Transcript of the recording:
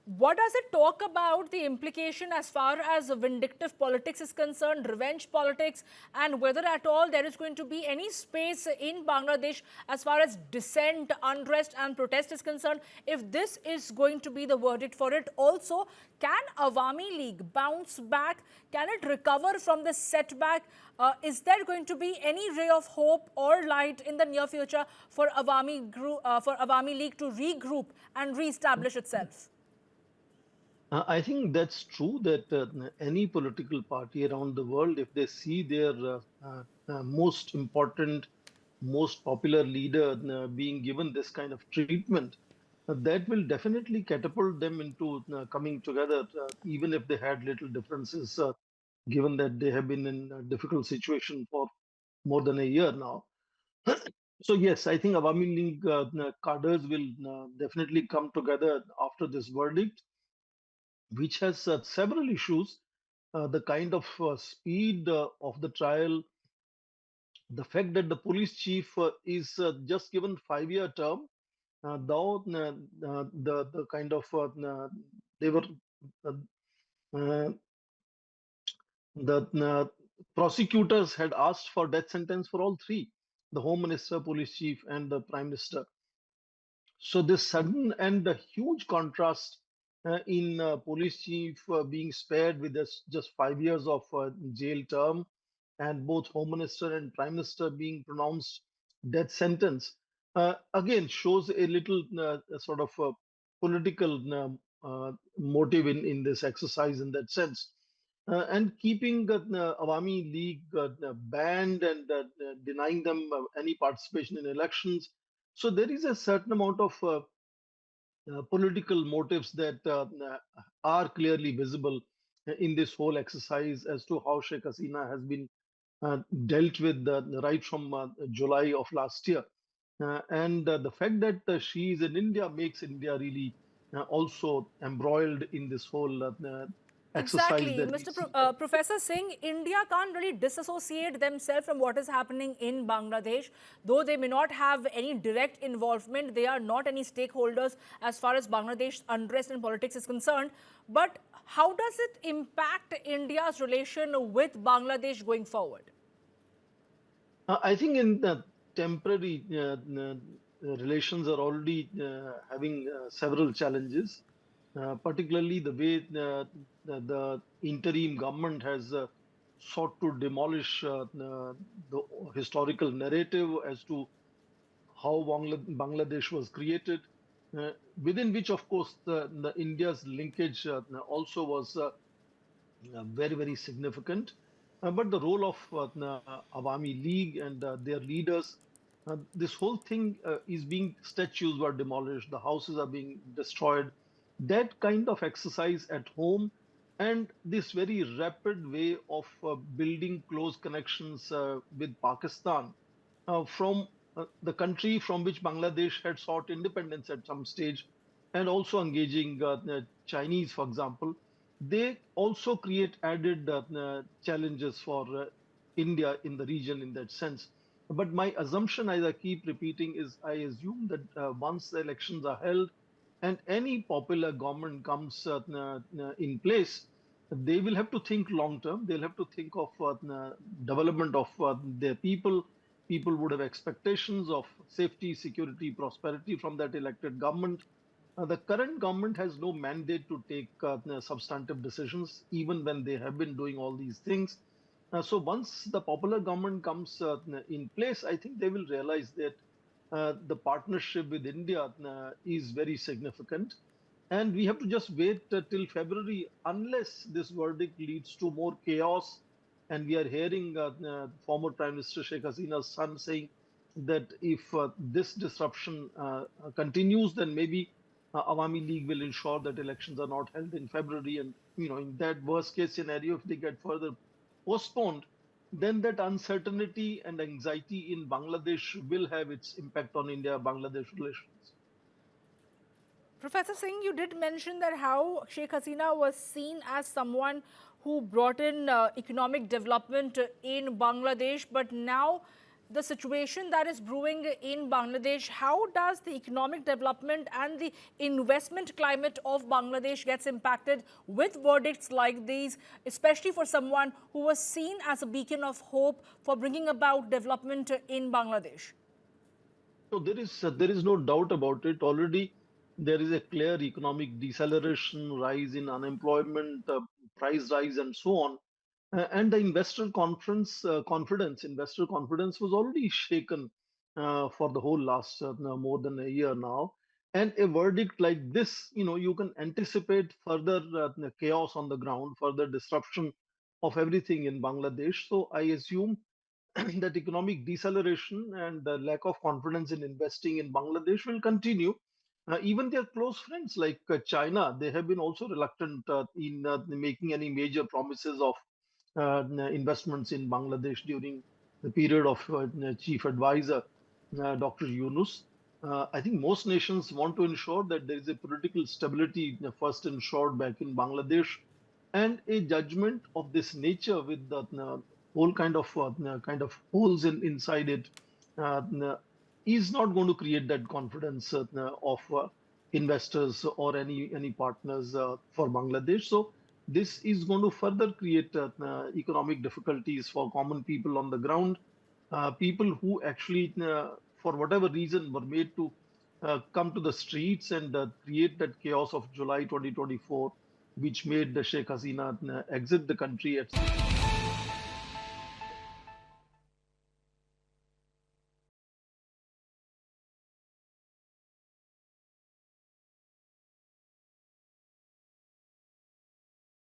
What does it talk about the implication as far as vindictive politics is concerned, revenge politics, and whether at all there is going to be any space in Bangladesh as far as dissent, unrest, and protest is concerned? If this is going to be the verdict for it, also, can Awami League bounce back? Can it recover from this setback? Is there going to be any ray of hope or light in the near future for Awami League to regroup and re-establish itself? I think that's true that any political party around the world, if they see their most important, most popular leader being given this kind of treatment, that will definitely catapult them into coming together, even if they had little differences, given that they have been in a difficult situation for more than a year now. So yes, I think Awami League cadres will definitely come together after this verdict, which has several issues. The kind of speed of the trial, the fact that the police chief is just given 5-year term, though the kind of they were uh, uh, the prosecutors had asked for death sentence for all three: the home minister, police chief, and the prime minister. So this sudden and a huge contrast in police chief being spared with just 5 years of jail term, and both home minister and prime minister being pronounced death sentence, again shows a little sort of political motive in this exercise in that sense. And keeping Awami League banned and denying them any participation in elections. So there is a certain amount of political motives that are clearly visible in this whole exercise as to how Sheikh Hasina has been dealt with right from July of last year. And the fact that she is in India makes India really also embroiled in this whole exercise Exactly. that we see. Professor Singh, India can't really disassociate themselves from what is happening in Bangladesh. Though they may not have any direct involvement, they are not any stakeholders as far as Bangladesh unrest and politics is concerned. But how does it impact India's relation with Bangladesh going forward? I think in the temporary relations are already having several challenges, particularly the way the interim government has sought to demolish the historical narrative as to how Bangladesh was created, within which, of course, the India's linkage also was very, very significant. But the role of Awami League and their leaders, this whole thing is being, statues were demolished, the houses are being destroyed. That kind of exercise at home and this very rapid way of building close connections with Pakistan from the country from which Bangladesh had sought independence at some stage, and also engaging Chinese, for example, they also create added challenges for India in the region in that sense. But my assumption, as I keep repeating, is I assume that once the elections are held and any popular government comes in place, they will have to think long term. They'll have to think of development of their people. People would have expectations of safety, security, prosperity from that elected government. The current government has no mandate to take substantive decisions, even when they have been doing all these things. So once the popular government comes in place, I think they will realize that the partnership with India is very significant. And we have to just wait till February, unless this verdict leads to more chaos. And we are hearing former Prime Minister Sheikh Hasina's son saying that if this disruption continues, then maybe Awami League will ensure that elections are not held in February. And in that worst case scenario, if they get further postponed, then that uncertainty and anxiety in Bangladesh will have its impact on India-Bangladesh relations. Professor Singh, you did mention that how Sheikh Hasina was seen as someone who brought in economic development in Bangladesh, but now the situation that is brewing in Bangladesh, how does the economic development and the investment climate of Bangladesh gets impacted with verdicts like these, especially for someone who was seen as a beacon of hope for bringing about development in Bangladesh? So there is no doubt about it. Already there is a clear economic deceleration, rise in unemployment, price rise, and so on. And the investor confidence was already shaken for the whole last no, more than a year now. And a verdict like this, you can anticipate further chaos on the ground, further disruption of everything in Bangladesh. So I assume that economic deceleration and the lack of confidence in investing in Bangladesh will continue. Even their close friends like China, they have been also reluctant in making any major promises of investments in Bangladesh during the period of Chief Advisor Dr. Yunus. I think most nations want to ensure that there is a political stability first ensured back in Bangladesh, and a judgment of this nature with the whole kind of holes inside it is not going to create that confidence of investors or any partners for Bangladesh. So this is going to further create economic difficulties for common people on the ground, people who actually, for whatever reason, were made to come to the streets and create that chaos of July 2024, which made the Sheikh Hasina exit the country at